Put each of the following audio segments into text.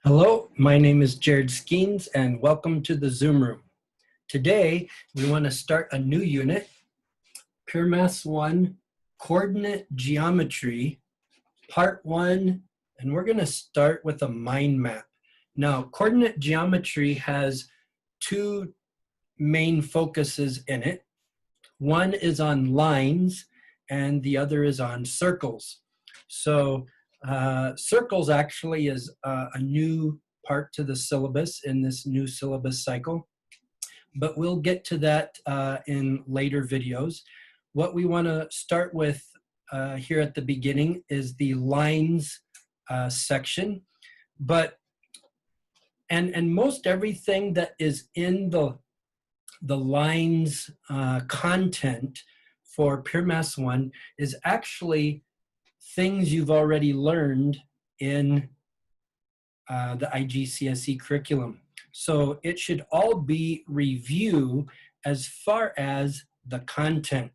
Hello, my name is Jared Skeens and welcome to the Zoom room. Today, we want to start a new unit, Pure Maths 1, Coordinate Geometry, Part 1, and we're going to start with a mind map. Now, coordinate geometry has two main focuses in it. One is on lines and the other is on circles. So circles actually is a new part to the syllabus in this new syllabus cycle, but we'll get to that in later videos. What we want to start with here at the beginning is the lines section, and most everything that is in the lines content for Pure Maths 1 is actually things you've already learned in the IGCSE curriculum. So it should all be review as far as the content.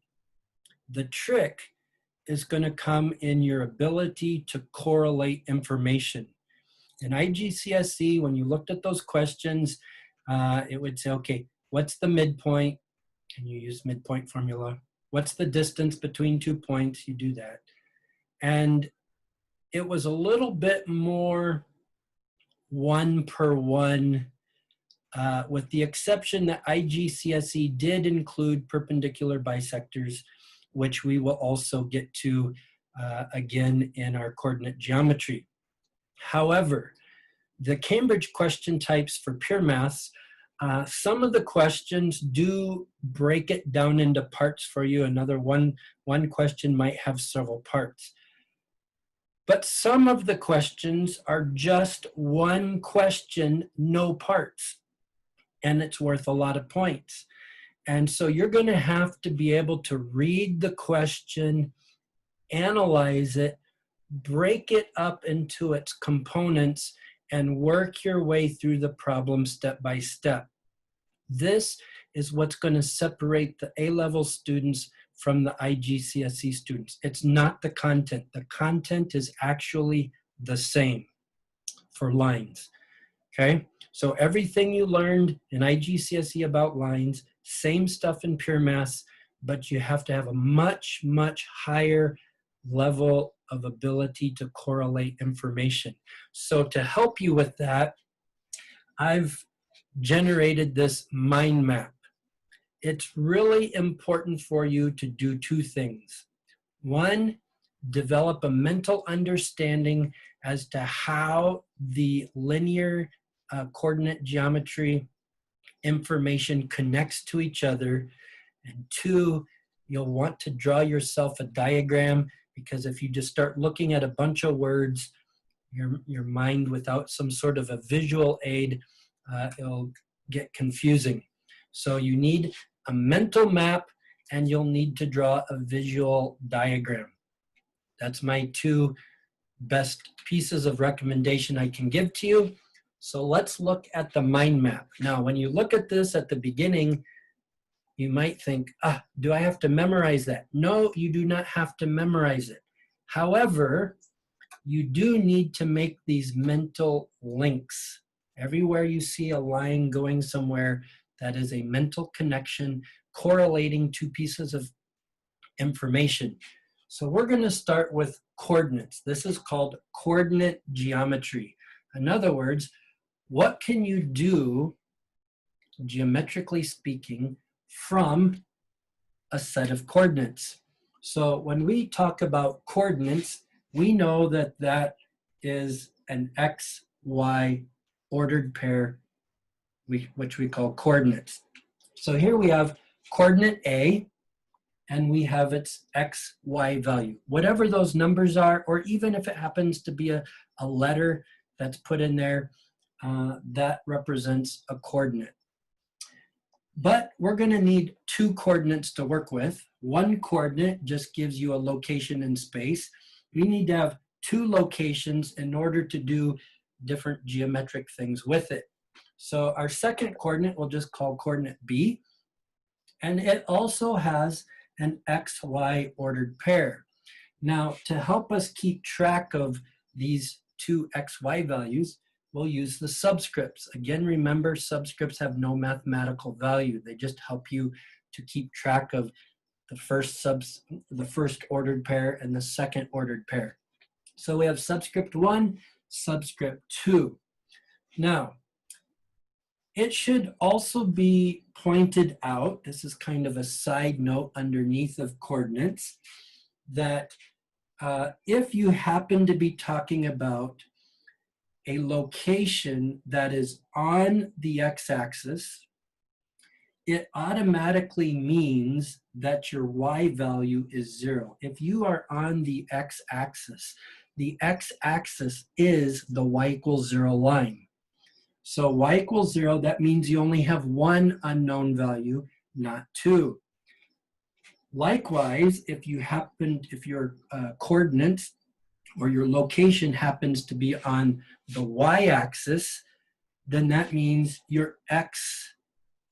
The trick is going to come in your ability to correlate information. In IGCSE, when you looked at those questions, it would say, okay, what's the midpoint? And you use midpoint formula. What's the distance between 2 points? You do that. And it was a little bit more one per one, with the exception that IGCSE did include perpendicular bisectors, which we will also get to again in our coordinate geometry. However, the Cambridge question types for Pure Maths, some of the questions do break it down into parts for you. Another one question might have several parts. But some of the questions are just one question, no parts, and it's worth a lot of points. And so you're going to have to be able to read the question, analyze it, break it up into its components, and work your way through the problem step by step. This is what's going to separate the A-level students from the IGCSE students. It's not the content. The content is actually the same for lines, okay? So everything you learned in IGCSE about lines, same stuff in Pure Maths, but you have to have a much, much higher level of ability to correlate information. So to help you with that, I've generated this mind map. It's really important for you to do two things. One, develop a mental understanding as to how the linear coordinate geometry information connects to each other. And two, you'll want to draw yourself a diagram, because if you just start looking at a bunch of words, your mind without some sort of a visual aid, it'll get confusing. So you need a mental map, and you'll need to draw a visual diagram. That's my two best pieces of recommendation I can give to you. So let's look at the mind map. Now, when you look at this at the beginning, you might think, do I have to memorize that? No, you do not have to memorize it. However, you do need to make these mental links. Everywhere you see a line going somewhere, that is a mental connection correlating two pieces of information. So we're going to start with coordinates. This is called coordinate geometry. In other words, what can you do, geometrically speaking, from a set of coordinates? So when we talk about coordinates, we know that that is an x, y ordered pair, which we call coordinates. So here we have coordinate A, and we have its x, y value. Whatever those numbers are, or even if it happens to be a letter that's put in there, that represents a coordinate. But we're going to need two coordinates to work with. One coordinate just gives you a location in space. We need to have two locations in order to do different geometric things with it. So our second coordinate we'll just call coordinate B, and it also has an XY ordered pair. Now, to help us keep track of these two XY values, we'll use the subscripts. Again, remember, subscripts have no mathematical value. They just help you to keep track of the first ordered pair and the second ordered pair. So we have subscript 1, subscript 2. Now, it should also be pointed out, this is kind of a side note underneath of coordinates, that if you happen to be talking about a location that is on the x-axis, it automatically means that your y value is 0. If you are on the x-axis is the y equals 0 line. So y equals 0, that means you only have one unknown value, not two. Likewise, if your coordinates or your location happens to be on the y-axis, then that means your x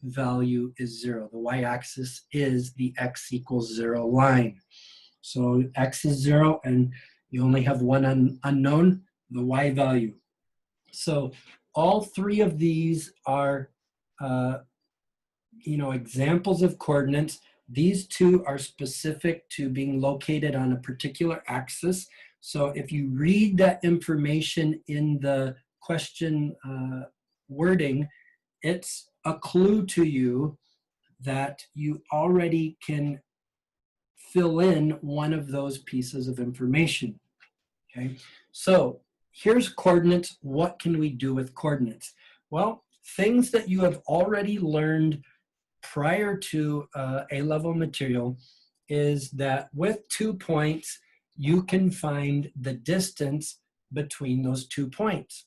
value is 0. The y-axis is the x equals 0 line. So x is 0 and you only have one unknown, the y value. So all three of these are examples of coordinates. These two are specific to being located on a particular axis. So if you read that information in the question wording, it's a clue to you that you already can fill in one of those pieces of information. Okay, so here's coordinates. What can we do with coordinates? Well, things that you have already learned prior to A-level material is that with 2 points, you can find the distance between those 2 points.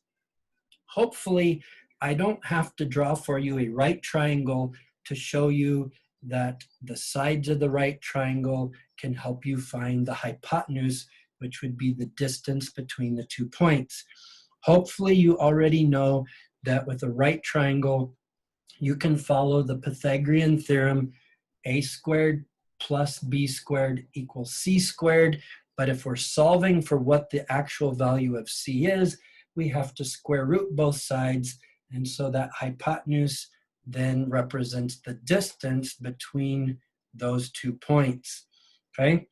Hopefully, I don't have to draw for you a right triangle to show you that the sides of the right triangle can help you find the hypotenuse, which would be the distance between the 2 points. Hopefully, you already know that with a right triangle, you can follow the Pythagorean theorem, a squared plus b squared equals c squared. But if we're solving for what the actual value of c is, we have to square root both sides. And so that hypotenuse then represents the distance between those 2 points. Okay,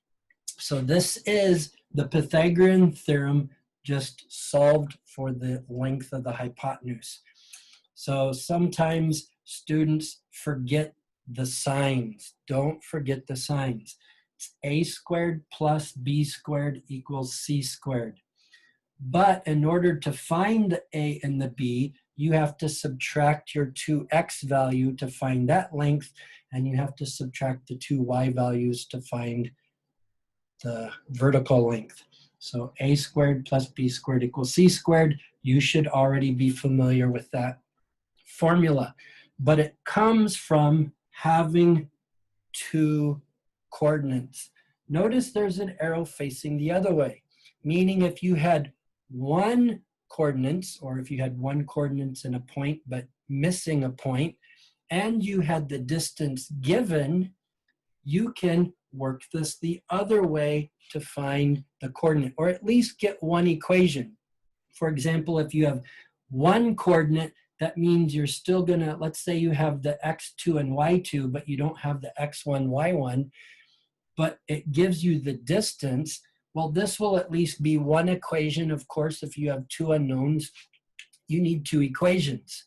so this is the Pythagorean theorem just solved for the length of the hypotenuse. So sometimes students forget the signs. Don't forget the signs. It's a squared plus b squared equals c squared. But in order to find the a and the b, you have to subtract your 2x value to find that length, and you have to subtract the 2y values to find the vertical length. So a squared plus b squared equals c squared. You should already be familiar with that formula, but it comes from having 2 coordinates. Notice there's an arrow facing the other way, meaning if you had 1 coordinates, or if you had 1 coordinates and a point but missing a point, and you had the distance given, you can work this the other way to find the coordinate, or at least get one equation. For example, if you have 1 coordinate, that means you're still gonna, let's say you have the x2 and y2, but you don't have the x1, y1, but it gives you the distance. Well, this will at least be one equation. Of course, if you have 2 unknowns, you need 2 equations.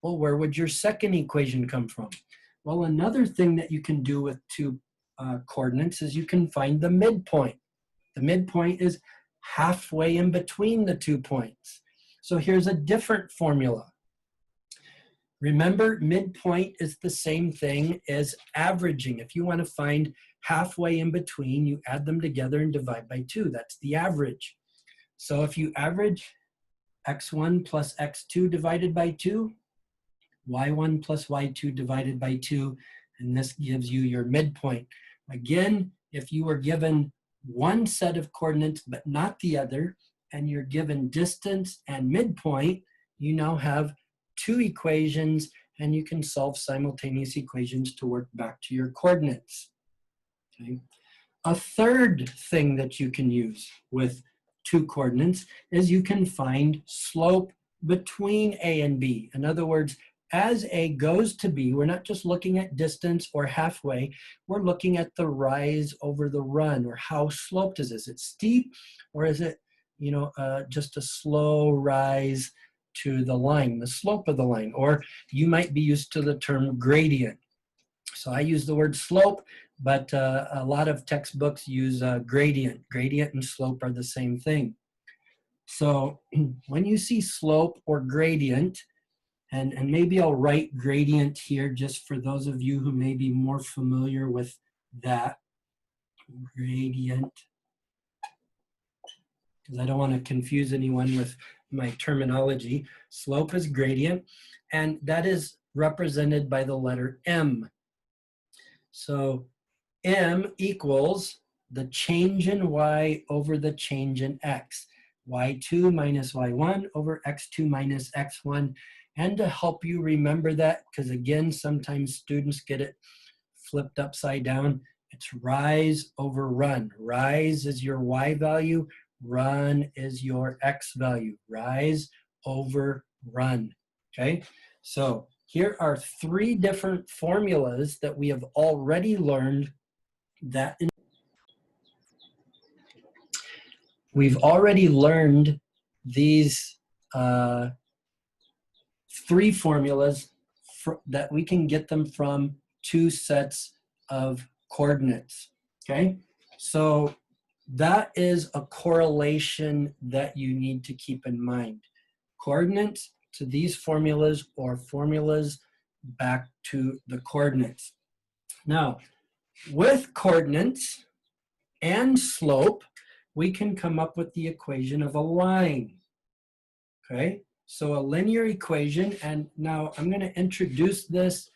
Well, where would your second equation come from? Well, another thing that you can do with 2 coordinates is you can find the midpoint. The midpoint is halfway in between the 2 points. So here's a different formula. Remember, midpoint is the same thing as averaging. If you want to find halfway in between, you add them together and divide by 2. That's the average. So if you average x1 plus x2 divided by 2, y1 plus y2 divided by 2, and this gives you your midpoint. Again, if you were given one set of coordinates but not the other, and you're given distance and midpoint, you now have 2 equations, and you can solve simultaneous equations to work back to your coordinates. Okay. A third thing that you can use with 2 coordinates is you can find slope between A and B. In other words, as A goes to B, we're not just looking at distance or halfway, we're looking at the rise over the run, or how sloped is this? Is it steep, or is it, just a slow rise to the line, the slope of the line? Or you might be used to the term gradient. So I use the word slope, but a lot of textbooks use gradient. Gradient and slope are the same thing. So when you see slope or gradient, and maybe I'll write gradient here just for those of you who may be more familiar with that. Gradient, because I don't want to confuse anyone with my terminology. Slope is gradient, and that is represented by the letter M. So M equals the change in Y over the change in X. Y2 minus Y1 over X2 minus X1. And to help you remember that, because again, sometimes students get it flipped upside down, it's rise over run. Rise is your Y value, run is your X value. Rise over run, okay? So here are 3 different formulas that we have already learned that we've already learned these 3 formulas that we can get them from 2 sets of coordinates, okay? So that is a correlation that you need to keep in mind. Coordinates to these formulas, or formulas back to the coordinates. Now, with coordinates and slope, we can come up with the equation of a line, okay? So a linear equation, and now I'm going to introduce this.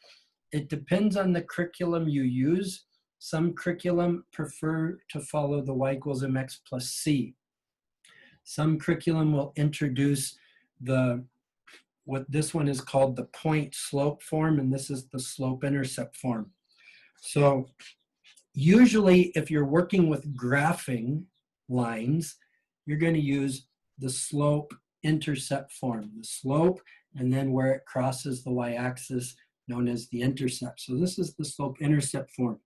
It depends on the curriculum you use. Some curriculum prefer to follow the y equals mx plus c. Some curriculum will introduce what this one is called the point slope form, and this is the slope intercept form. So usually if you're working with graphing lines, you're going to use the slope intercept form, the slope, and then where it crosses the y-axis, known as the intercept. So this is the slope intercept form.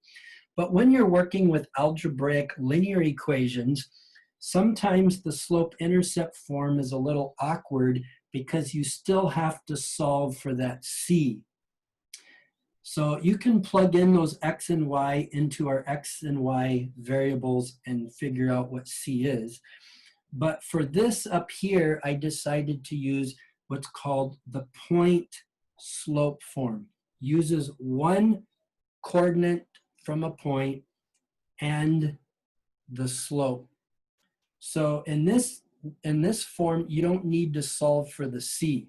But when you're working with algebraic linear equations, sometimes the slope intercept form is a little awkward because you still have to solve for that c. So you can plug in those x and y into our x and y variables and figure out what c is. But for this up here, I decided to use what's called the point slope form. Uses one coordinate from a point and the slope. So in this form, you don't need to solve for the c.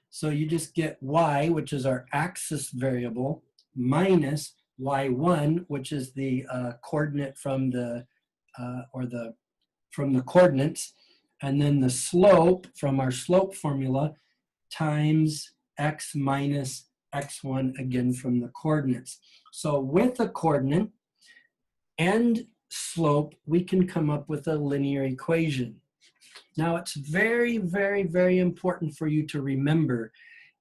So you just get y, which is our axis variable, minus y1, which is the coordinate from the from the coordinates, and then the slope from our slope formula times x minus x1, again from the coordinates. So with a coordinate and slope, we can come up with a linear equation. Now it's very, very, very important for you to remember,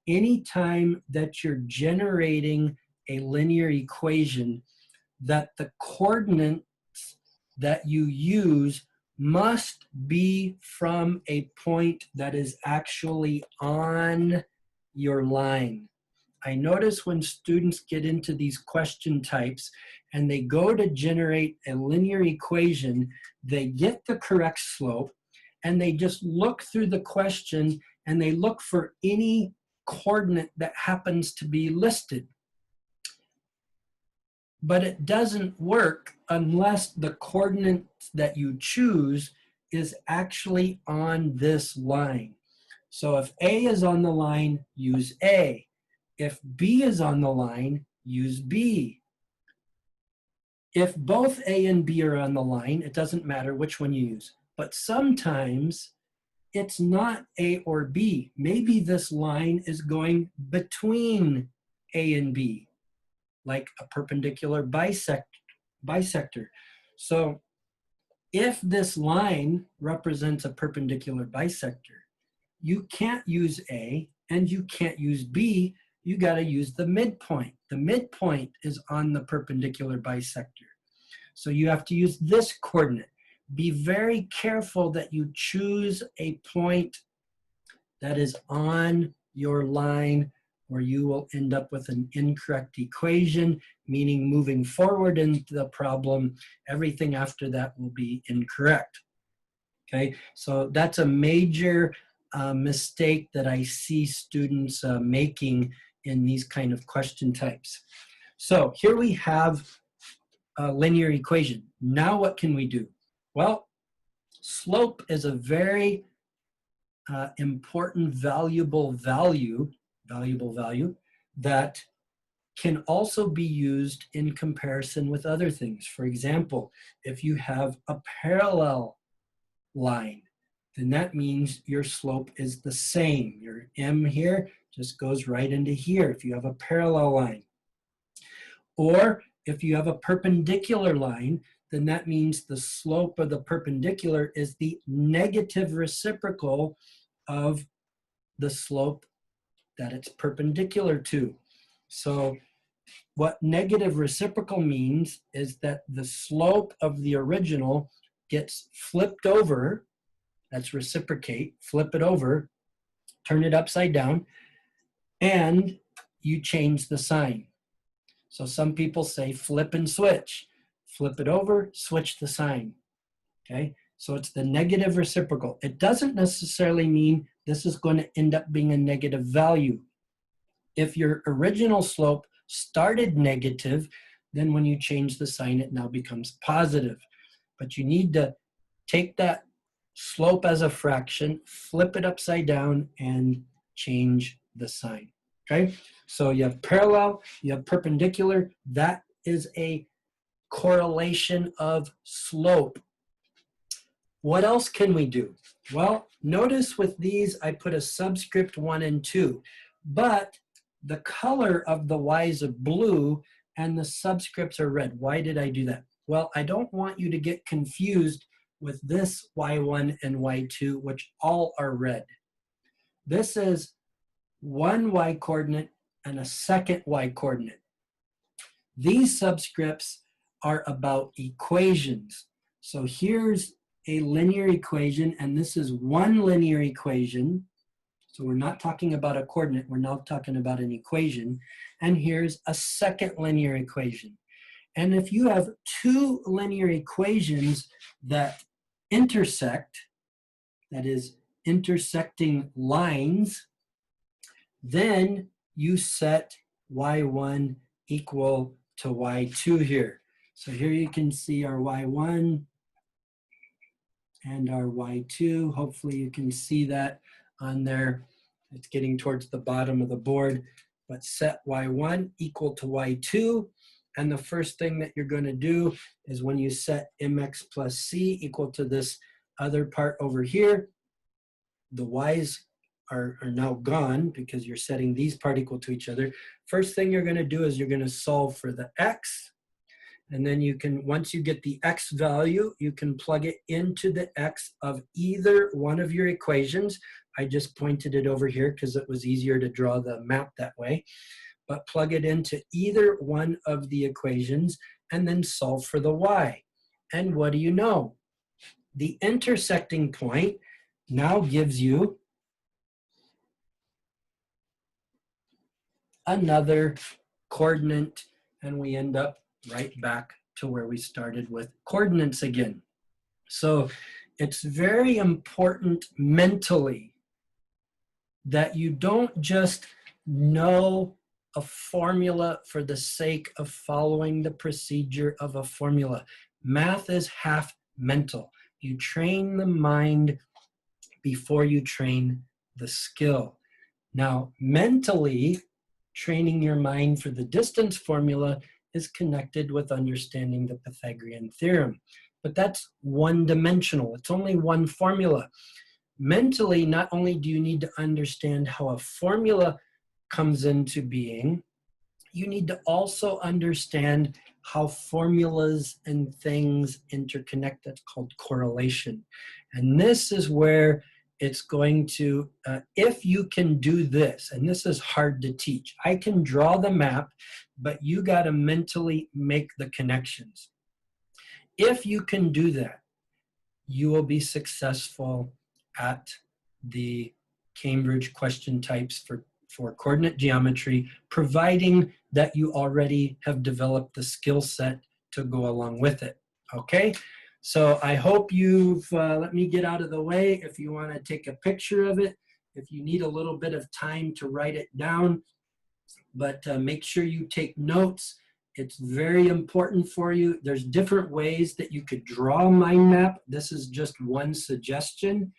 anytime that you're generating a linear equation, that the coordinates that you use must be from a point that is actually on your line. I notice when students get into these question types and they go to generate a linear equation, they get the correct slope and they just look through the question and they look for any coordinate that happens to be listed. But it doesn't work unless the coordinate that you choose is actually on this line. So if A is on the line, use A. If B is on the line, use B. If both A and B are on the line, it doesn't matter which one you use. But sometimes it's not A or B. Maybe this line is going between A and B, like a perpendicular bisector. So if this line represents a perpendicular bisector, you can't use A and you can't use B. You got to use the midpoint. The midpoint is on the perpendicular bisector. So you have to use this coordinate. Be very careful that you choose a point that is on your line, or you will end up with an incorrect equation, meaning moving forward in the problem, everything after that will be incorrect. Okay, so that's a major mistake that I see students making in these kind of question types. So here we have a linear equation. Now what can we do? Well, slope is a very important, valuable value that can also be used in comparison with other things. For example, if you have a parallel line, then that means your slope is the same. Your M here just goes right into here if you have a parallel line. Or if you have a perpendicular line, then that means the slope of the perpendicular is the negative reciprocal of the slope that it's perpendicular to. So what negative reciprocal means is that the slope of the original gets flipped over. That's reciprocate, flip it over, turn it upside down, and you change the sign. So some people say flip and switch. Flip it over, switch the sign. Okay, so it's the negative reciprocal. It doesn't necessarily mean this is going to end up being a negative value. If your original slope started negative, then when you change the sign, it now becomes positive. But you need to take that slope as a fraction, flip it upside down, and change the sign. Okay, so you have parallel, you have perpendicular. That is a correlation of slope. What else can we do? Well, notice with these, I put a subscript 1 and 2, but the color of the y's are blue and the subscripts are red. Why did I do that? Well, I don't want you to get confused with this y1 and y2, which all are red. This is one y coordinate and a second y coordinate. These subscripts are about equations. So here's a linear equation, and this is one linear equation. So we're not talking about a coordinate, we're now talking about an equation. And here's a second linear equation. And if you have two linear equations that intersect, that is intersecting lines, then you set y1 equal to y2 here. So here you can see our y1 and our y2. Hopefully you can see that on there. It's getting towards the bottom of the board. But set y1 equal to y2. And the first thing that you're going to do is when you set mx plus c equal to this other part over here, the y's are now gone because you're setting these part equal to each other. First thing you're going to do is you're going to solve for the x. And then you can, once you get the x value, you can plug it into the x of either one of your equations. I just pointed it over here because it was easier to draw the map that way. But plug it into either one of the equations and then solve for the y. And what do you know? The intersecting point now gives you another coordinate, and we end up right back to where we started with coordinates again. So it's very important mentally that you don't just know a formula for the sake of following the procedure of a formula. Math is half mental. You train the mind before you train the skill. Now, mentally, training your mind for the distance formula is connected with understanding the Pythagorean theorem. But that's one-dimensional. It's only one formula. Mentally, not only do you need to understand how a formula comes into being, you need to also understand how formulas and things interconnect. That's called correlation. And this is where it's going to, if you can do this, and this is hard to teach. I can draw the map, but you got to mentally make the connections. If you can do that, you will be successful at the Cambridge question types for coordinate geometry, providing that you already have developed the skill set to go along with it, okay? So I hope you've, let me get out of the way if you want to take a picture of it, if you need a little bit of time to write it down, but make sure you take notes. It's very important for you. There's different ways that you could draw a mind map. This is just one suggestion,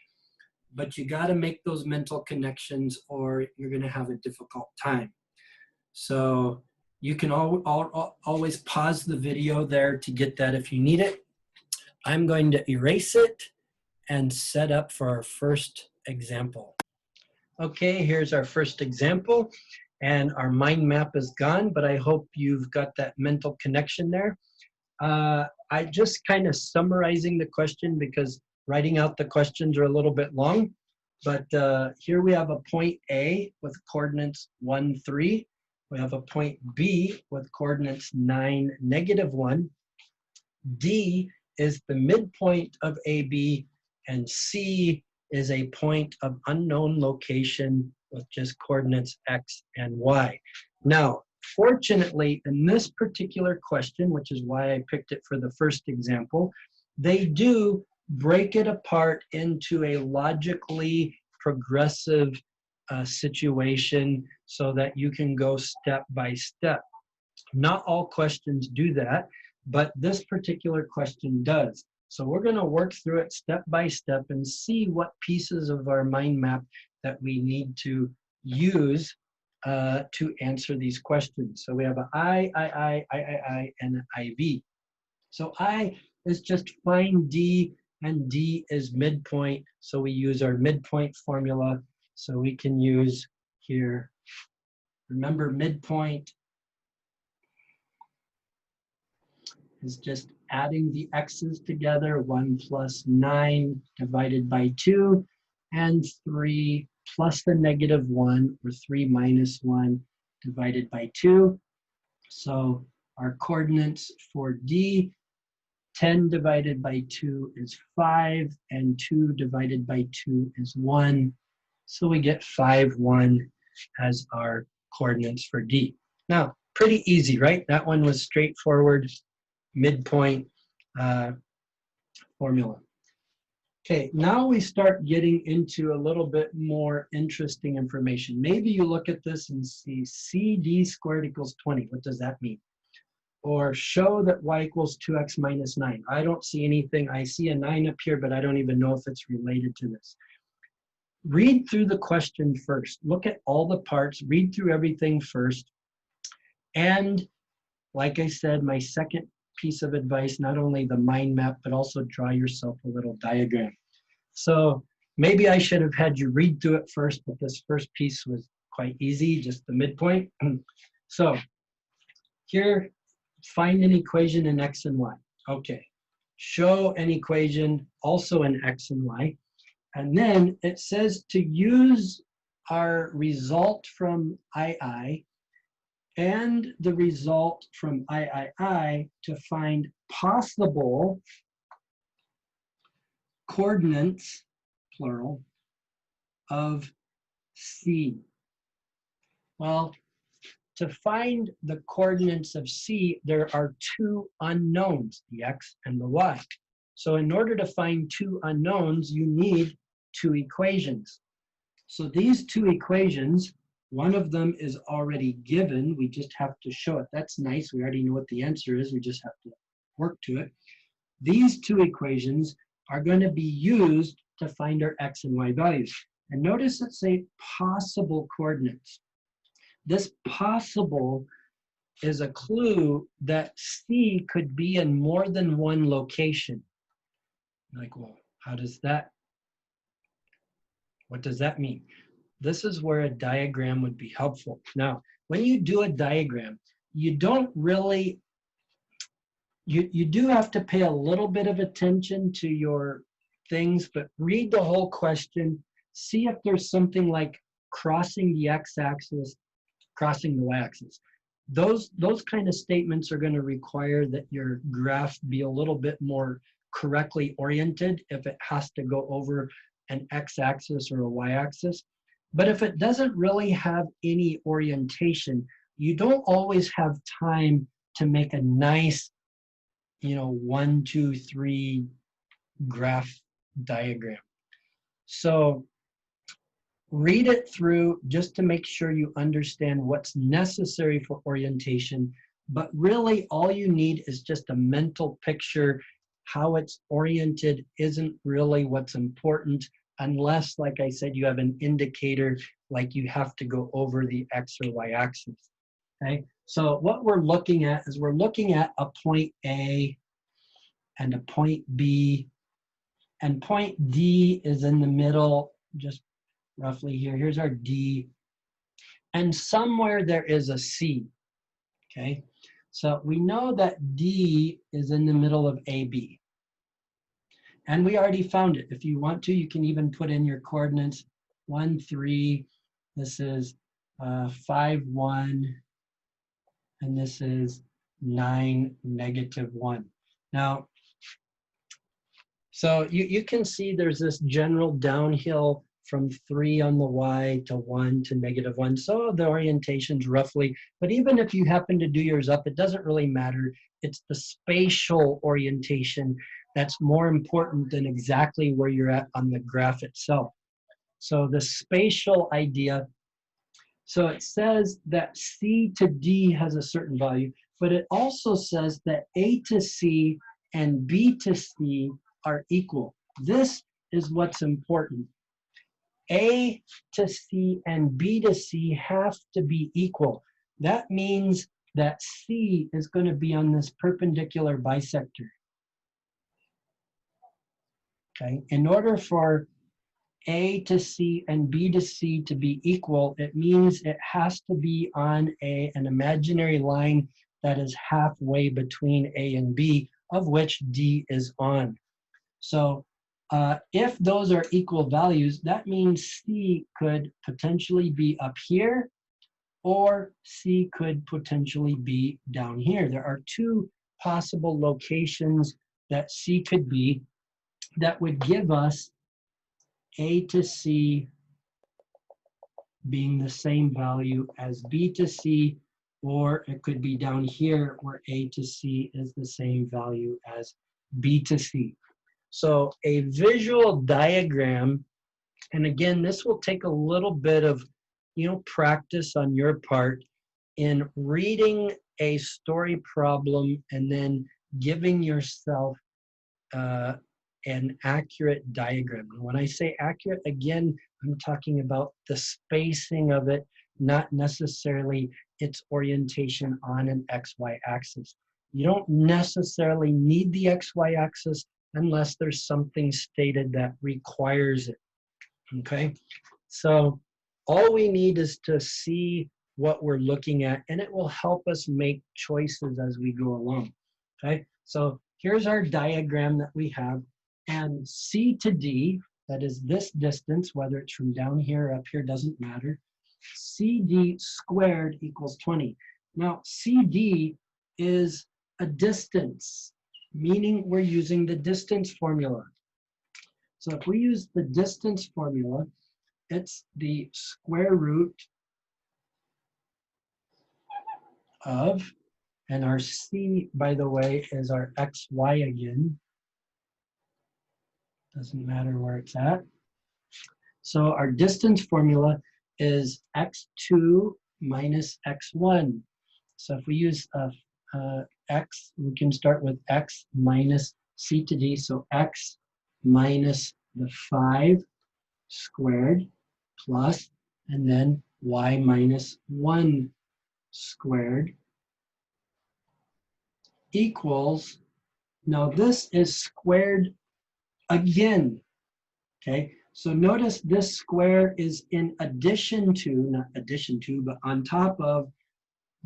but you got to make those mental connections or you're going to have a difficult time. So you can always pause the video there to get that if you need it. I'm going to erase it and set up for our first example. Okay, here's our first example, and our mind map is gone, but I hope you've got that mental connection there. I just kind of summarizing the question because writing out the questions are a little bit long, but here we have a point A with coordinates 1, 3. We have a point B with coordinates 9, -1. D is the midpoint of AB, and C is a point of unknown location with just coordinates X and Y. Now, fortunately, in this particular question, which is why I picked it for the first example, they do break it apart into a logically progressive situation so that you can go step by step. Not all questions do that, but this particular question does. So we're going to work through it step by step and see what pieces of our mind map that we need to use to answer these questions. So we have an I, and an IV. So I is just find D, and D is midpoint. So we use our midpoint formula. So we can use here, remember midpoint is just adding the x's together, 1 + 9 divided by 2, and 3 plus the -1, or 3 - 1 divided by 2. So our coordinates for D, 10 divided by 2 is 5, and 2 divided by 2 is 1. So we get 5, 1 as our coordinates for D. Now, pretty easy, right? That one was straightforward. Midpoint formula. Okay, now we start getting into a little bit more interesting information. Maybe you look at this and see CD squared equals 20. What does that mean? Or show that y equals 2x - 9. I don't see anything. I see a 9 up here, but I don't even know if it's related to this. Read through the question first. Look at all the parts. Read through everything first. And like I said, my second piece of advice, not only the mind map, but also draw yourself a little diagram. So maybe I should have had you read through it first, but this first piece was quite easy, just the midpoint. So here, find an equation in X and Y. Okay, show an equation also in X and Y. And then it says to use our result from II and the result from III to find possible coordinates, plural, of C. Well, to find the coordinates of C, there are two unknowns, the X and the Y. So in order to find two unknowns, you need two equations. So these two equations, one of them is already given. We just have to show it. That's nice. We already know what the answer is. We just have to work to it. These two equations are going to be used to find our X and Y values. And notice it say possible coordinates. This possible is a clue that C could be in more than one location. Like, well, how does that, what does that mean? This is where a diagram would be helpful. Now, when you do a diagram, you don't really, you do have to pay a little bit of attention to your things, but read the whole question see if there's something like crossing the x-axis, crossing the y-axis. Those kind of statements are going to require that your graph be a little bit more correctly oriented if it has to go over an x-axis or a y-axis. But if it doesn't really have any orientation, you don't always have time to make a nice, 1, 2, 3 graph diagram. So read it through just to make sure you understand what's necessary for orientation. But really, all you need is just a mental picture. How it's oriented isn't really what's important, unless, like I said, you have an indicator, like you have to go over the x or y axis. Okay, so what we're looking at is we're looking at a point A and a point B, and point D is in the middle, just roughly here. Here's our D, and somewhere there is a C. Okay, so we know that D is in the middle of AB, and we already found it. If you want to, you can even put in your coordinates 1, 3. This is 5, 1, and this is 9, -1. Now, so you can see there's this general downhill from 3 on the y to 1 to -1. So the orientation's roughly, but even if you happen to do yours up, it doesn't really matter. It's the spatial orientation that's more important than exactly where you're at on the graph itself. So the spatial idea, so it says that C to D has a certain value, but it also says that A to C and B to C are equal. This is what's important. A to C and B to C have to be equal. That means that C is going to be on this perpendicular bisector. Okay, in order for A to C and B to C to be equal, it means it has to be on an imaginary line that is halfway between A and B, of which D is on. So if those are equal values, that means C could potentially be up here, or C could potentially be down here. There are two possible locations that C could be that would give us A to C being the same value as B to C, or it could be down here where A to C is the same value as B to C. So a visual diagram, and again, this will take a little bit of, practice on your part in reading a story problem and then giving yourself an accurate diagram. And when I say accurate, again, I'm talking about the spacing of it, not necessarily its orientation on an XY axis. You don't necessarily need the XY axis unless there's something stated that requires it, okay? So all we need is to see what we're looking at, and it will help us make choices as we go along, okay? So here's our diagram that we have, and C to D, that is this distance, whether it's from down here or up here, doesn't matter. CD squared equals 20. Now, CD is a distance, meaning we're using the distance formula. So if we use the distance formula, it's the square root of, and our C, by the way, is our XY again. Doesn't matter where it's at. So our distance formula is x2 minus x1. So if we use x, we can start with x minus C to D. So x minus the 5 squared plus, and then y minus 1 squared equals, now this is squared again, okay? So notice this square is in addition to, not addition to, but on top of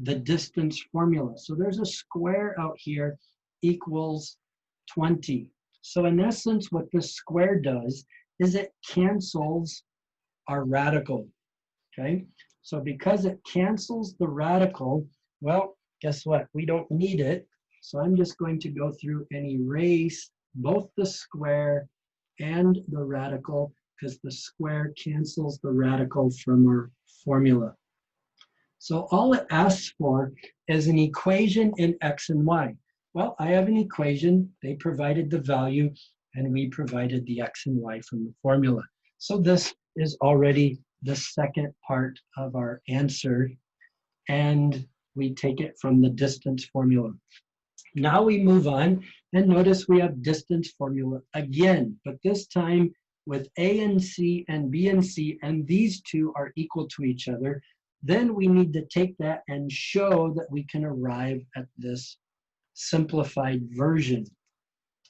the distance formula. So there's a square out here equals 20. So in essence, what this square does is it cancels our radical, okay? So because it cancels the radical, well, guess what? We don't need it. So I'm just going to go through and erase both the square and the radical because the square cancels the radical from our formula. So all it asks for is an equation in x and y. Well, I have an equation, they provided the value, and we provided the x and y from the formula. So this is already the second part of our answer, and we take it from the distance formula. Now we move on, and notice we have distance formula again, but this time with A and C and B and C, and these two are equal to each other. Then we need to take that and show that we can arrive at this simplified version.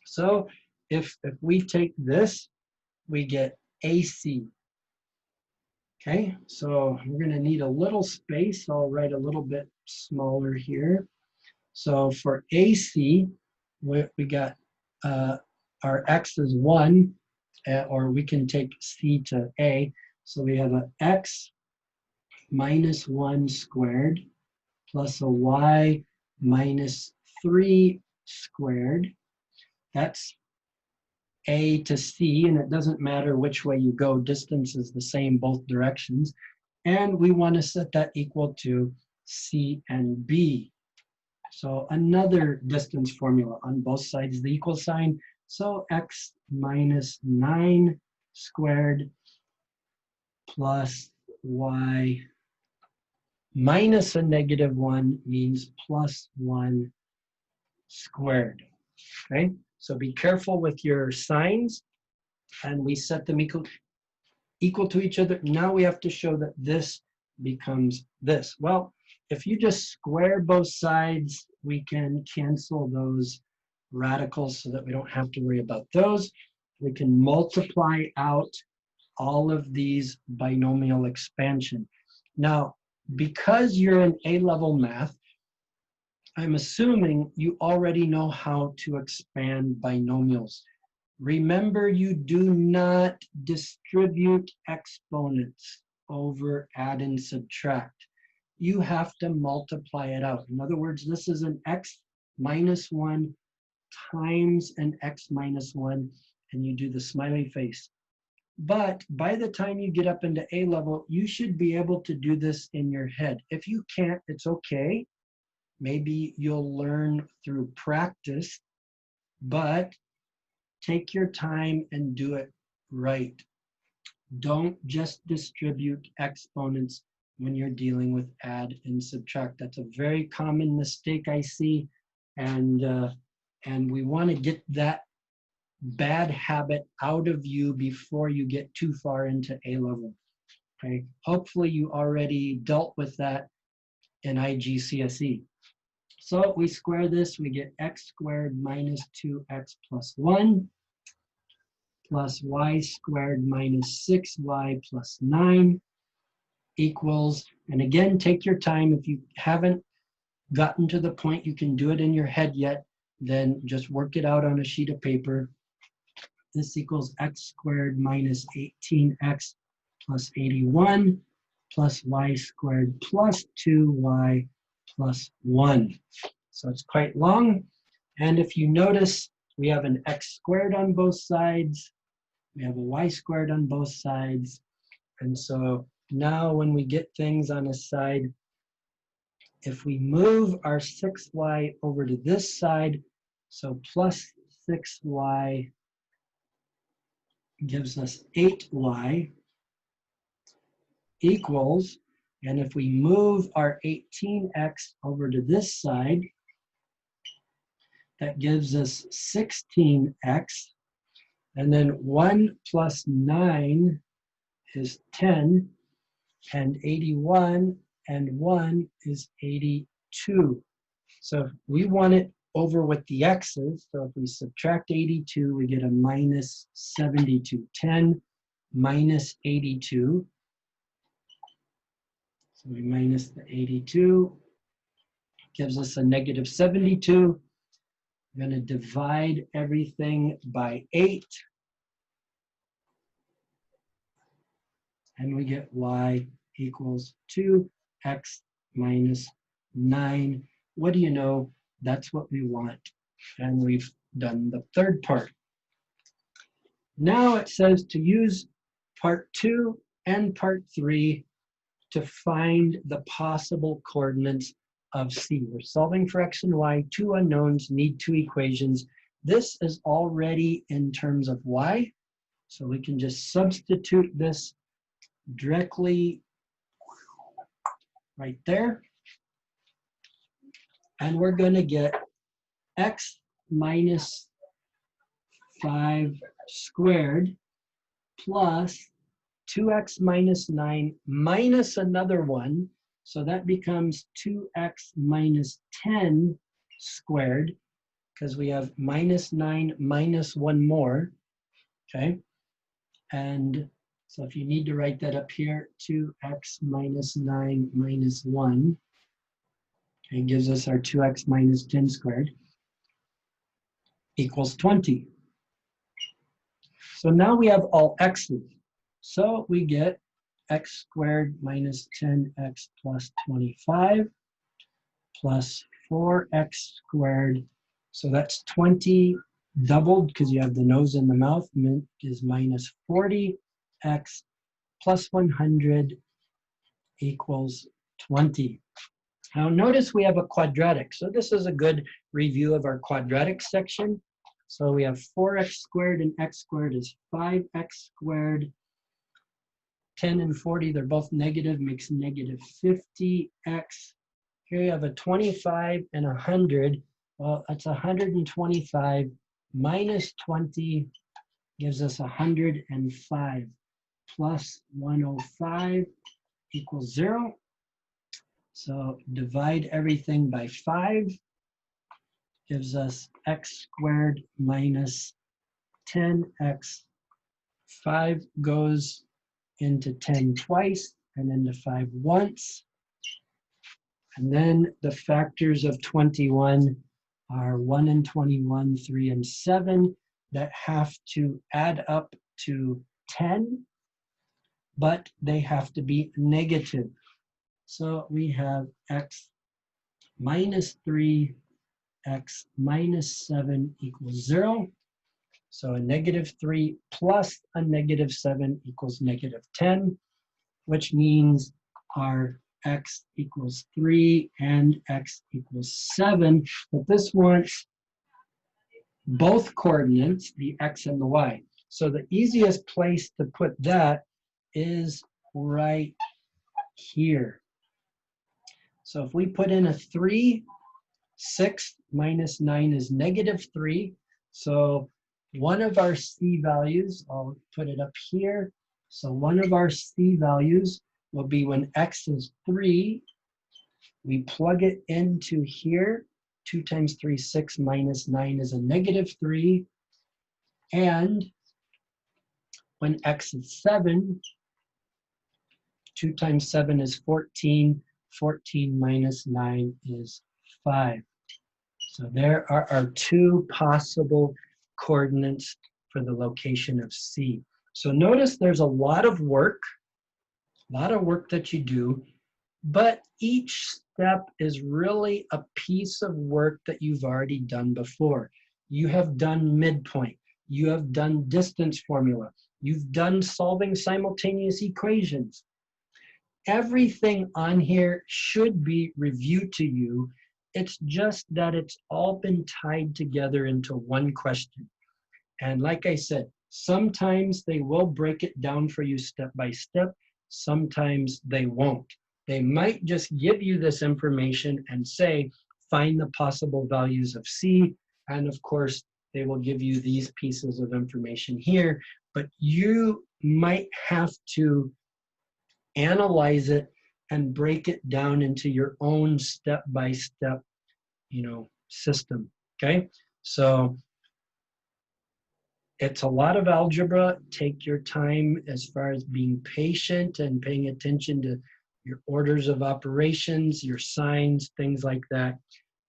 So if we take this, we get AC. Okay, so we're going to need a little space. I'll write a little bit smaller here. So for AC, we got our x is 1, or we can take C to A. So we have an x minus 1 squared plus a y minus 3 squared. That's A to C, and it doesn't matter which way you go. Distance is the same both directions. And we want to set that equal to C and B. So another distance formula on both sides, the equal sign. So x minus 9 squared plus y minus a negative 1 means plus 1 squared. Okay, so be careful with your signs, and we set them equal to each other. Now we have to show that this becomes this. Well, if you just square both sides, we can cancel those radicals so that we don't have to worry about those. We can multiply out all of these binomial expansion. Now, because you're in A-level math, I'm assuming you already know how to expand binomials. Remember, you do not distribute exponents over add and subtract. You have to multiply it out. In other words, this is an x minus 1 times an x minus 1, and you do the smiley face. But by the time you get up into A level, you should be able to do this in your head. If you can't, it's okay. Maybe you'll learn through practice, but take your time and do it right. Don't just distribute exponents when you're dealing with add and subtract. That's a very common mistake I see, and we want to get that bad habit out of you before you get too far into A level. Okay, hopefully you already dealt with that in IGCSE. So we square this, we get x squared minus 2x plus 1 plus y squared minus 6y plus 9 equals, and again, take your time. If you haven't gotten to the point you can do it in your head yet, then just work it out on a sheet of paper. This equals x squared minus 18x plus 81 plus y squared plus 2y plus 1. So it's quite long. And if you notice, we have an x squared on both sides. We have a y squared on both sides. And so now when we get things on a side, if we move our 6y over to this side, so plus 6y gives us 8y equals, and if we move our 18x over to this side, that gives us 16x, and then 1 plus 9 is 10, and 81 and 1 is 82. So we want it over with the x's, so if we subtract 82, we get a minus 72. 10 minus 82. So we minus the 82, gives us a negative 72. We're going to divide everything by 8. and we get y equals 2x minus 9. What do you know? That's what we want. And we've done the third part. Now it says to use part 2 and part 3 to find the possible coordinates of C. We're solving for x and y, two unknowns, need two equations. This is already in terms of y, so we can just substitute this directly right there. And we're going to get x minus 5 squared plus 2x minus 9 minus another one. So that becomes 2x minus 10 squared, because we have minus 9 minus one more, okay? And so if you need to write that up here, 2x minus 9 minus 1, okay, gives us our 2x minus 10 squared, equals 20. So now we have all x's. So we get x squared minus 10x plus 25 plus 4x squared. So that's 20 doubled because you have the nose and the mouth, is minus 40x plus 100 equals 20. Now notice we have a quadratic. So this is a good review of our quadratic section. So we have 4x squared and x squared is 5x squared. 10 and 40, they're both negative, makes negative 50x. Here you have a 25 and 100. Well, that's 125 minus 20 gives us 105 plus 105 equals 0. So divide everything by 5, gives us x squared minus 10x. 5 goes into 10 twice and into 5 once. And then the factors of 21 are 1 and 21, 3 and 7 that have to add up to 10, but they have to be negative. So we have x minus 3, x minus 7 equals 0. So a negative 3 plus a negative 7 equals negative 10, which means our x equals 3 and x equals 7. But this wants both coordinates, the x and the y. So the easiest place to put that is right here. So if we put in a 3, 6 minus 9 is negative 3. So one of our c values, I'll put it up here. So one of our c values will be when x is 3. We plug it into here. 2 times 3, 6 minus 9 is a negative 3. And when x is 7, 2 times 7 is 14. 14 minus 9 is 5. So there are our two possible coordinates for the location of C. So notice there's a lot of work that you do, but each step is really a piece of work that you've already done before. You have done midpoint. You have done distance formula. You've done solving simultaneous equations. Everything on here should be reviewed to you. It's just that it's all been tied together into one question. And like I said, sometimes they will break it down for you step by step. Sometimes they won't. They might just give you this information and say, find the possible values of C. And of course, they will give you these pieces of information here, but you might have to analyze it and break it down into your own step-by-step, system, okay? So it's a lot of algebra. Take your time as far as being patient and paying attention to your orders of operations, your signs, things like that.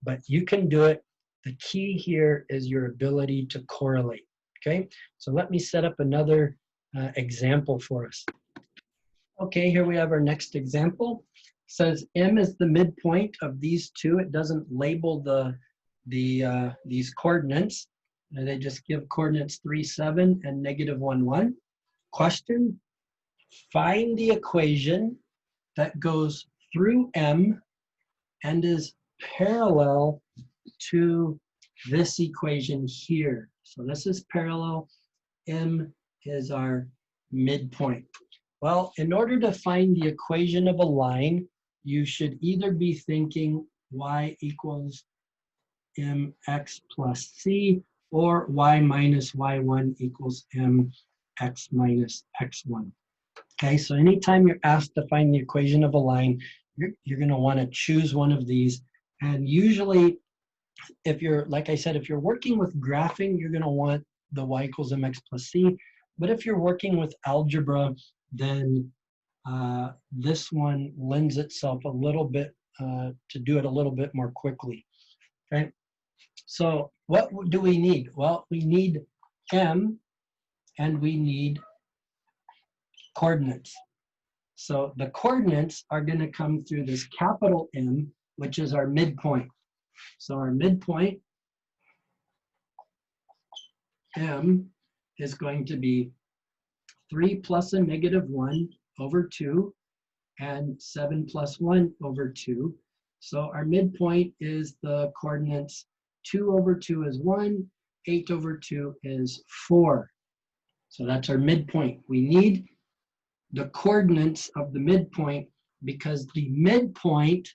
But you can do it. The key here is your ability to correlate, okay? So let me set up another example for us. Okay, here we have our next example. It says M is the midpoint of these two. It doesn't label these coordinates. They just give coordinates 3, 7 and negative 1, 1. Question, find the equation that goes through M and is parallel to this equation here. So this is parallel. M is our midpoint. Well, in order to find the equation of a line, you should either be thinking y equals mx plus c or y minus y1 equals mx minus x1. Okay, so anytime you're asked to find the equation of a line, you're going to want to choose one of these. And usually, if you're, like I said, if you're working with graphing, you're going to want the y equals mx plus c. But if you're working with algebra, then this one lends itself a little bit to do it a little bit more quickly. Okay, so what do we need? Well, we need m and we need coordinates. So the coordinates are going to come through this capital M, which is our midpoint. So our midpoint, M, is going to be 3 plus a negative 1 over 2 and 7 plus 1 over 2. So our midpoint is the coordinates 2 over 2 is 1, 8 over 2 is 4. So that's our midpoint. We need the coordinates of the midpoint because the midpoint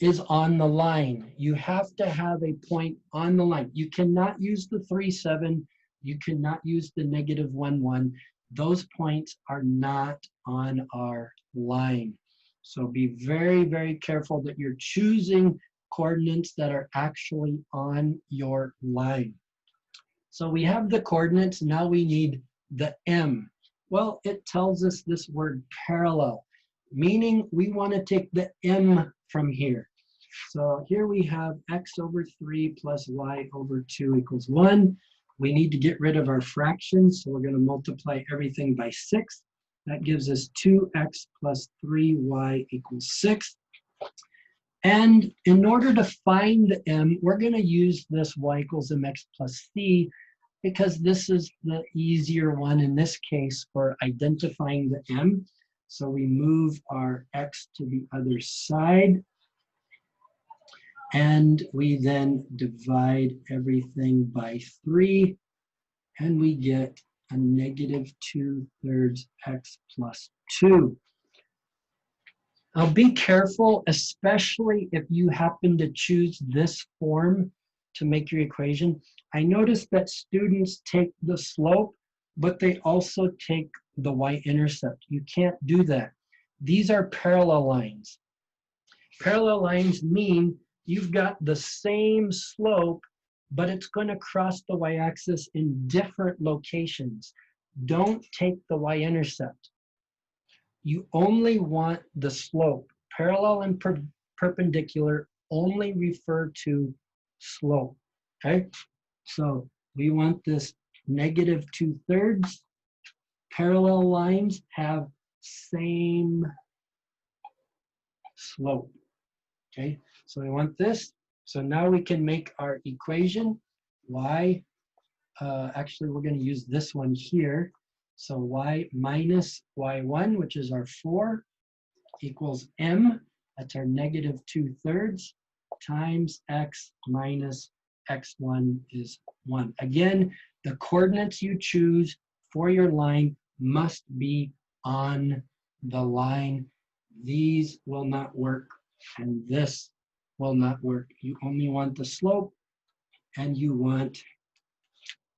is on the line. You have to have a point on the line. You cannot use the 3, 7. You cannot use the negative 1, 1. Those points are not on our line. So be very, very careful that you're choosing coordinates that are actually on your line. So we have the coordinates. Now we need the M. Well, it tells us this word parallel, meaning we want to take the M from here. So here we have x over 3 plus y over 2 equals 1. We need to get rid of our fractions, so we're going to multiply everything by 6. That gives us 2x plus 3y equals 6. And in order to find the m, we're going to use this y equals mx plus c because this is the easier one in this case for identifying the m. So we move our x to the other side. And we then divide everything by 3, and we get a negative 2/3 x plus 2. Now be careful, especially if you happen to choose this form to make your equation. I noticed that students take the slope, but they also take the y-intercept. You can't do that. These are parallel lines. Parallel lines mean you've got the same slope, but it's going to cross the y-axis in different locations. Don't take the y-intercept. You only want the slope. Parallel and perpendicular only refer to slope, okay? So we want this negative 2/3. Parallel lines have same slope, okay? So we want this. So now we can make our equation. Y, actually we're going to use this one here. So y minus y1, which is our 4, equals m. That's our negative 2/3 times x minus x1 is 1. Again, the coordinates you choose for your line must be on the line. These will not work, and this will not work. You only want the slope, and you want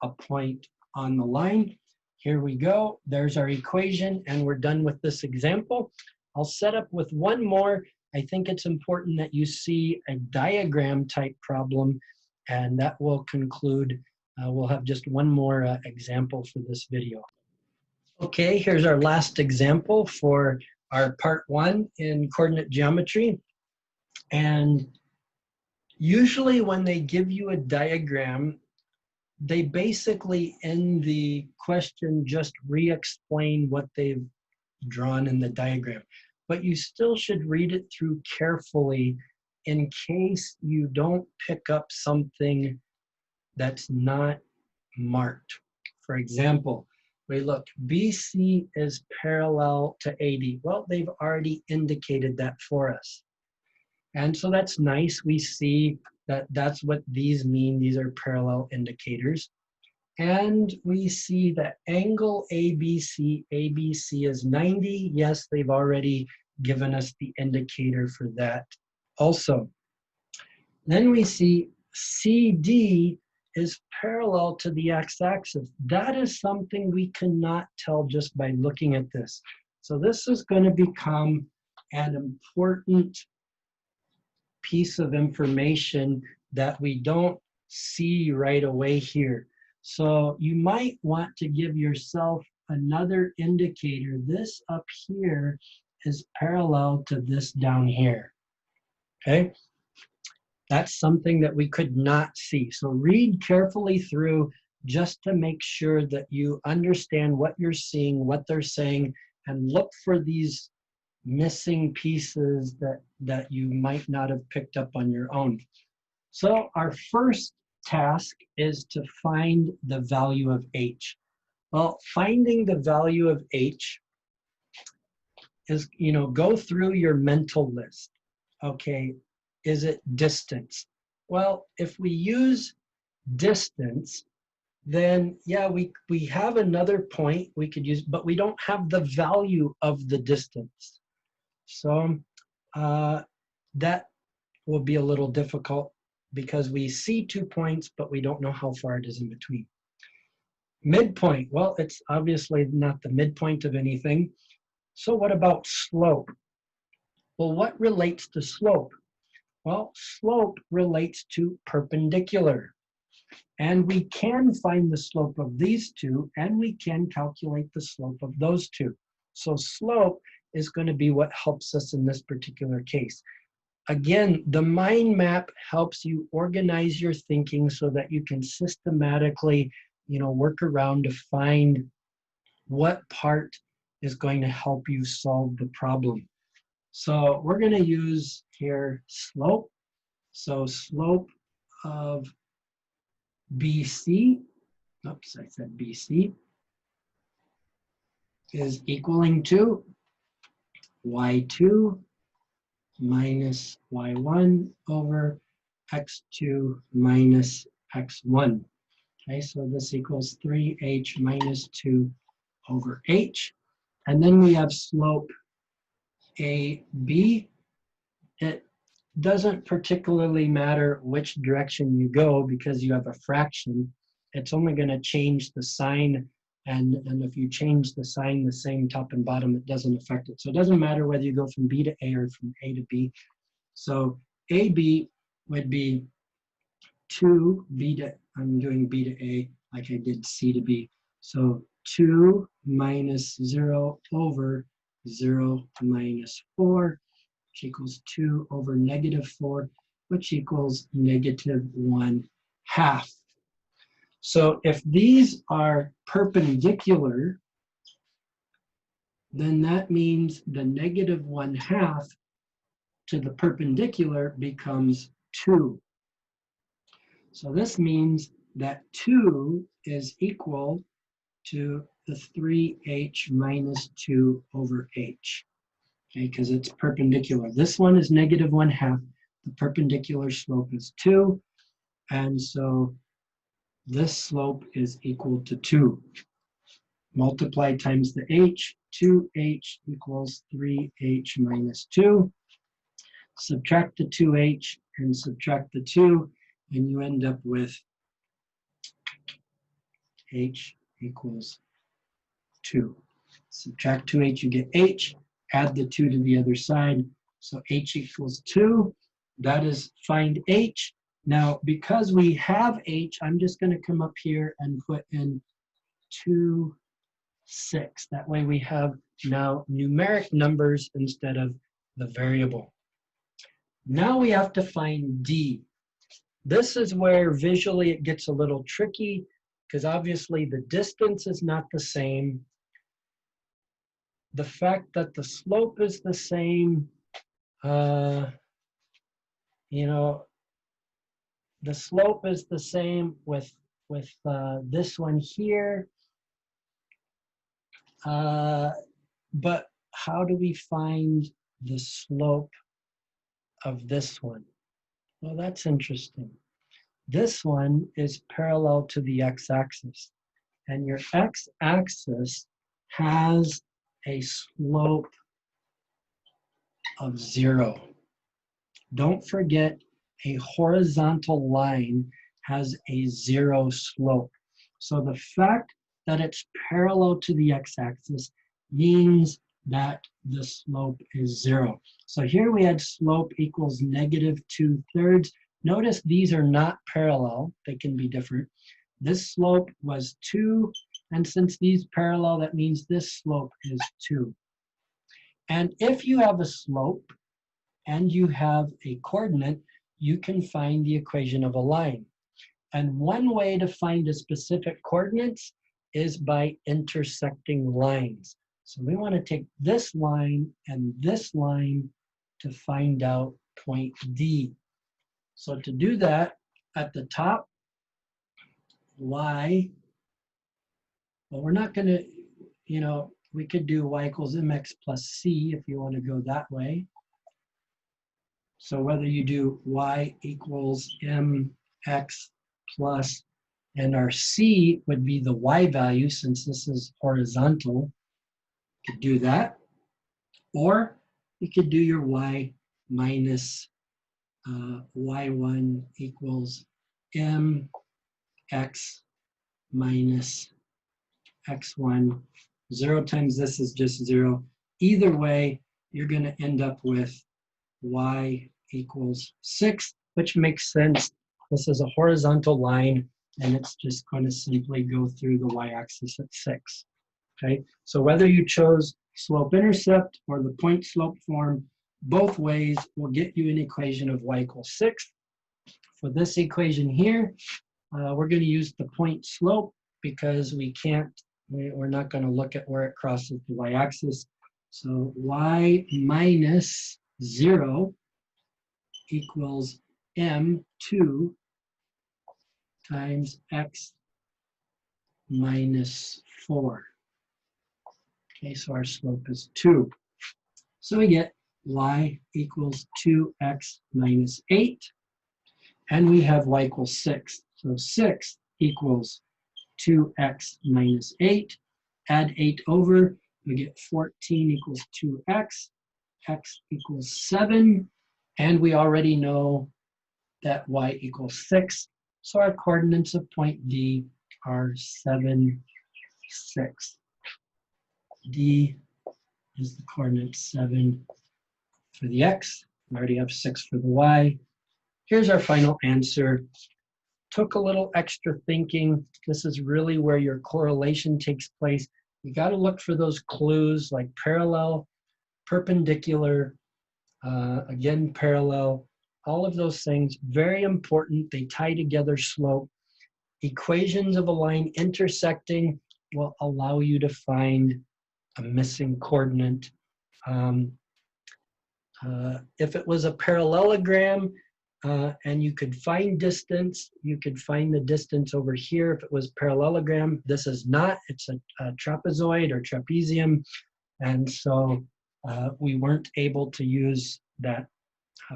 a point on the line. Here we go. There's our equation, and we're done with this example. I'll set up with one more. I think it's important that you see a diagram type problem, and that will conclude. We'll have just one more example for this video. Okay, here's our last example for our part 1 in coordinate geometry. And usually when they give you a diagram, they basically in the question just re-explain what they've drawn in the diagram. But you still should read it through carefully in case you don't pick up something that's not marked. For example, we look, BC is parallel to AD. Well, they've already indicated that for us. And so that's nice. We see that that's what these mean. These are parallel indicators. And we see that angle ABC is 90. Yes, they've already given us the indicator for that also. Then we see CD is parallel to the x-axis. That is something we cannot tell just by looking at this. So this is going to become an important piece of information that we don't see right away here. So you might want to give yourself another indicator. This up here is parallel to this down here, okay? That's something that we could not see. So read carefully through just to make sure that you understand what you're seeing, what they're saying, and look for these missing pieces that you might not have picked up on your own. So our first task is to find the value of H. Well, finding the value of H is, go through your mental list. Okay, is it distance? Well, if we use distance, then yeah, we have another point we could use, but we don't have the value of the distance. So that will be a little difficult because we see 2 points, but we don't know how far it is in between. Midpoint, well, it's obviously not the midpoint of anything. So what about slope? Well, what relates to slope? Well, slope relates to perpendicular. And we can find the slope of these two, and we can calculate the slope of those two. So slope is going to be what helps us in this particular case. Again, the mind map helps you organize your thinking so that you can systematically, work around to find what part is going to help you solve the problem. So we're going to use here slope. So slope of BC, oops, I said BC, is equaling to y2 minus y1 over x2 minus x1. Okay, so this equals 3h minus 2 over h. And then we have slope AB. It doesn't particularly matter which direction you go because you have a fraction. It's only going to change the sign, and if you change the sign the same top and bottom, it doesn't affect it. So it doesn't matter whether you go from B to A or from A to B. So AB would be 2B to, I'm doing B to A like I did C to B. So 2 minus 0 over 0 minus 4, which equals 2 over negative 4, which equals negative 1/2. So if these are perpendicular, then that means the negative 1/2 to the perpendicular becomes 2. So this means that 2 is equal to the 3h minus 2 over h. Okay, because it's perpendicular. This one is negative 1/2. The perpendicular slope is 2. And so this slope is equal to 2. Multiply times the h, 2h equals 3h minus 2. Subtract the 2h and subtract the 2, and you end up with h equals 2. Subtract 2h, you get h. Add the 2 to the other side. So h equals 2. That is find h. Now, because we have h, I'm just going to come up here and put in 2, 6. That way we have now numeric numbers instead of the variable. Now we have to find d. This is where visually it gets a little tricky because obviously the distance is not the same. the fact that the slope is the same, you know, the slope is the same with this one here. But how do we find the slope of this one? Well, that's interesting. This one is parallel to the x-axis, and your x-axis has a slope of 0. Don't forget, a horizontal line has a 0 slope. So the fact that it's parallel to the x-axis means that the slope is 0. So here we had slope equals -2/3. Notice these are not parallel. They can be different. This slope was 2, and since these parallel, that means this slope is 2. And if you have a slope and you have a coordinate, you can find the equation of a line. And one way to find a specific coordinates is by intersecting lines. So we want to take this line and this line to find out point D. So to do that, at the top, y, well, we're not going to, you know, we could do y equals mx plus c if you want to go that way. So whether you do y equals mx plus, and our c would be the y value since this is horizontal, you could do that. Or you could do your y minus y1 equals mx minus x1. 0 times this is just 0. Either way, you're going to end up with y equals 6, which makes sense. This is a horizontal line, and it's just going to simply go through the y-axis at 6. Okay, so whether you chose slope-intercept or the point-slope form, both ways will get you an equation of y equals 6. For this equation here, we're going to use the point-slope because we're not going to look at where it crosses the y-axis. So y minus 0 equals m2 times x minus 4. Okay, so our slope is 2. So we get y equals 2x minus 8, and we have y equals 6. So 6 equals 2x minus 8. Add 8 over, we get 14 equals 2x. X equals 7. And we already know that y equals 6. So our coordinates of point D are 7, 6. D is the coordinate 7 for the x. We already have 6 for the y. Here's our final answer. Took a little extra thinking. This is really where your correlation takes place. You got to look for those clues like parallel, perpendicular, again parallel, all of those things. Very important. They tie together slope. Equations of a line intersecting will allow you to find a missing coordinate. If it was a parallelogram and you could find distance, you could find the distance over here if it was parallelogram. This is not, it's a trapezoid or trapezium. And so we weren't able to use that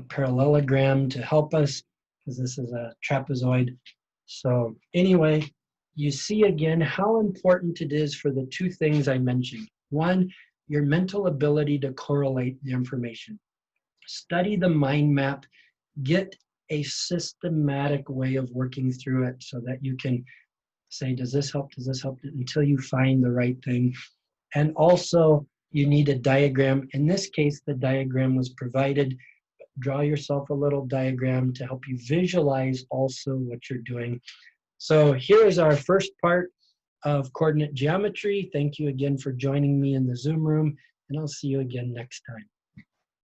parallelogram to help us because this is a trapezoid. So anyway, you see again how important it is for the two things I mentioned. One, your mental ability to correlate the information. Study the mind map, get a systematic way of working through it so that you can say, does this help, until you find the right thing. And also, you need a diagram. In this case, the diagram was provided. Draw yourself a little diagram to help you visualize also what you're doing. So here is our first part of coordinate geometry. Thank you again for joining me in the Zoom room, and I'll see you again next time.